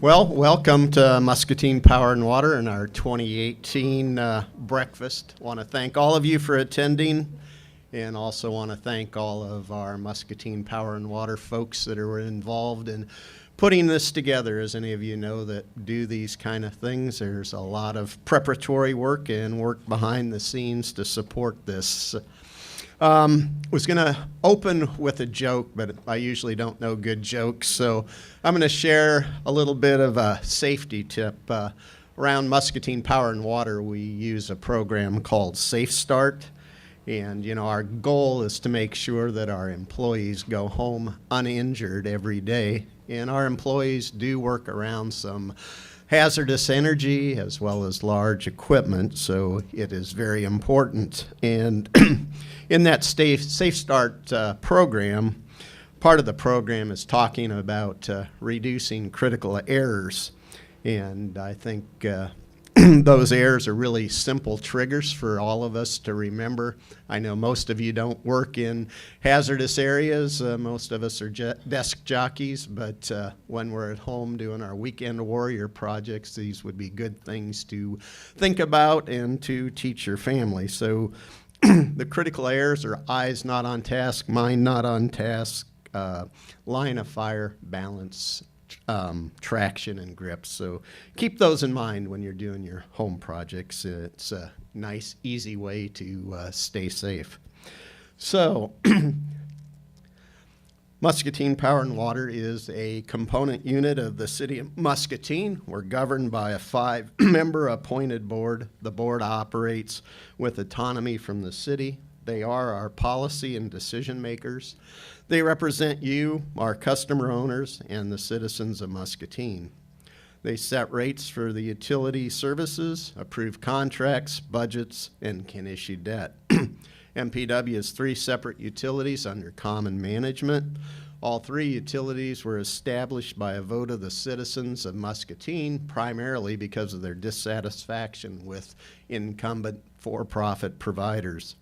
Well, welcome to Muscatine Power and Water and our 2018 breakfast. I want to thank all of you for attending, and also want to thank all of our Muscatine Power and Water folks that are involved in putting this together. As any of you know that do these kind of things, there's a lot of preparatory work and work behind the scenes to support this. Was going to open with a joke, but I usually don't know good jokes, so I'm going to share a little bit of a safety tip. Around Muscatine Power and Water, we use a program called Safe Start, and our goal is to make sure that our employees go home uninjured every day, and our employees do work around some hazardous energy as well as large equipment, so it is very important. And in that Safe Start program, part of the program is talking about reducing critical errors. And I think those errors are really simple triggers for all of us to remember. I know most of you don't work in hazardous areas. Most of us are desk jockeys, but when we're at home doing our weekend warrior projects, these would be good things to think about and to teach your family. So the critical errors are eyes not on task, mind not on task, line of fire, balance, traction, and grip. So keep those in mind when you're doing your home projects. It's a nice, easy way to stay safe. So Muscatine Power and Water is a component unit of the City of Muscatine. We're governed by a 5-member appointed board. The board operates with autonomy from the city. They are our policy and decision makers. They represent you, our customer owners, and the citizens of Muscatine. They set rates for the utility services, approve contracts, budgets, and can issue debt. MPW has 3 separate utilities under common management. All 3 utilities were established by a vote of the citizens of Muscatine, primarily because of their dissatisfaction with incumbent for-profit providers.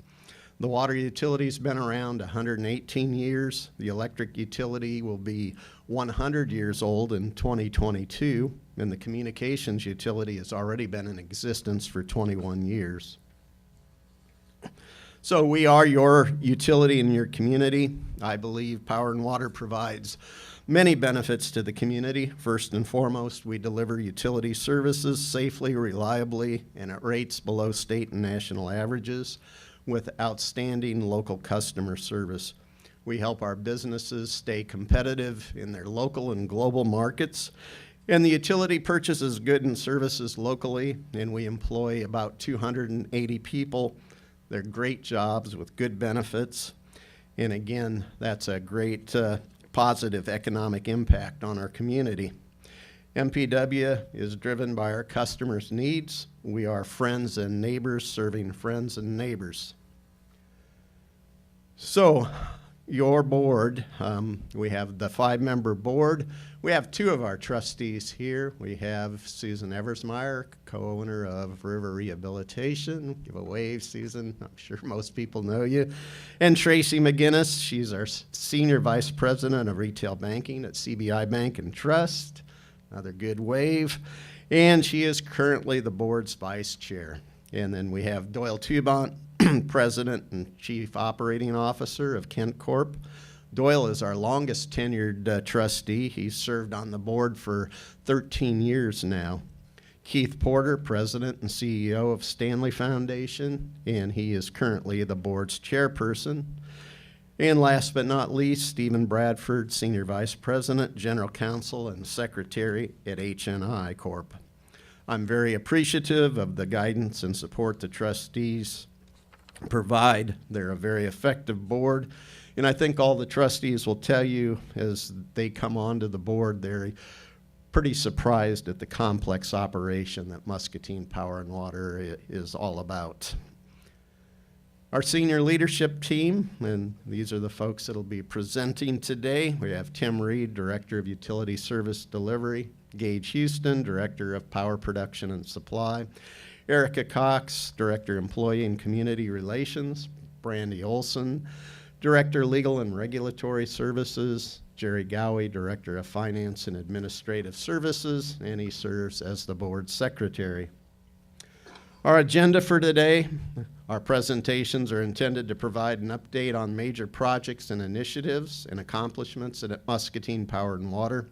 The water utility's been around 118 years. The electric utility will be 100 years old in 2022, and the communications utility has already been in existence for 21 years. So we are your utility in your community. I believe Power and Water provides many benefits to the community. First and foremost, we deliver utility services safely, reliably, and at rates below state and national averages with outstanding local customer service. We help our businesses stay competitive in their local and global markets. And the utility purchases goods and services locally, and we employ about 280 people. They're great jobs with good benefits. And again, that's a great positive economic impact on our community. MPW is driven by our customers' needs. We are friends and neighbors serving friends and neighbors. So your board, we have the 5-member board. We have 2 of our trustees here. We have Susan Eversmeyer, co-owner of River Rehabilitation. Give a wave, Susan. I'm sure most people know you. And Tracy McGinnis. She's our senior vice president of retail banking at CBI Bank and Trust. Another good wave. And she is currently the board's vice chair. And then we have Doyle Tubont, President and Chief Operating Officer of Kent Corp. Doyle is our longest tenured trustee. He's served on the board for 13 years now. Keith Porter, President and CEO of Stanley Foundation, and he is currently the board's chairperson. And last but not least, Stephen Bradford, Senior Vice President, General Counsel, and Secretary at HNI Corp. I'm very appreciative of the guidance and support the trustees provide. They're a very effective board, and I think all the trustees will tell you as they come onto the board, they're pretty surprised at the complex operation that Muscatine Power and Water is all about. Our senior leadership team, and these are the folks that'll be presenting today. We have Tim Reed, Director of Utility Service Delivery, Gage Houston, Director of Power Production and Supply, Erica Cox, Director, Employee and Community Relations, Brandy Olson, Director, Legal and Regulatory Services, Jerry Gowie, Director of Finance and Administrative Services, and he serves as the Board Secretary. Our agenda for today, our presentations are intended to provide an update on major projects and initiatives and accomplishments at Muscatine Power and Water.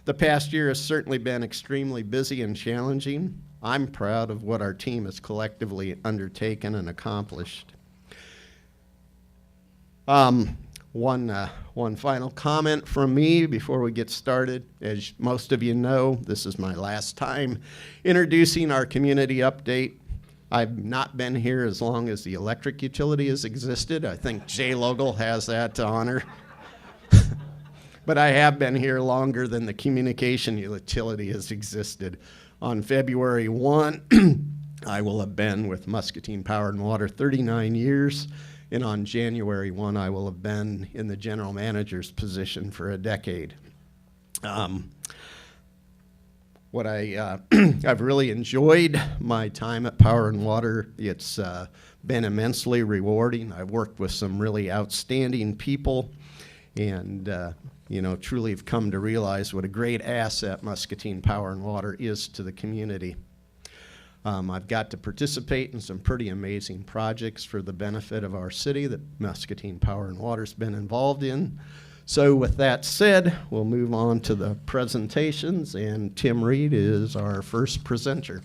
The past year has certainly been extremely busy and challenging. I'm proud of what our team has collectively undertaken and accomplished. One final comment from me before we get started. As most of you know, this is my last time introducing our community update. I've not been here as long as the electric utility has existed. I think Jay Logal has that to honor. But I have been here longer than the communication utility has existed. On February 1, I will have been with Muscatine Power and Water 39 years. And on January 1, I will have been in the general manager's position for a decade. I've really enjoyed my time at Power and Water. It's been immensely rewarding. I've worked with some really outstanding people, and truly have come to realize what a great asset Muscatine Power and Water is to the community. I've got to participate in some pretty amazing projects for the benefit of our city that Muscatine Power and Water's been involved in. So with that said, we'll move on to the presentations, and Tim Reed is our first presenter.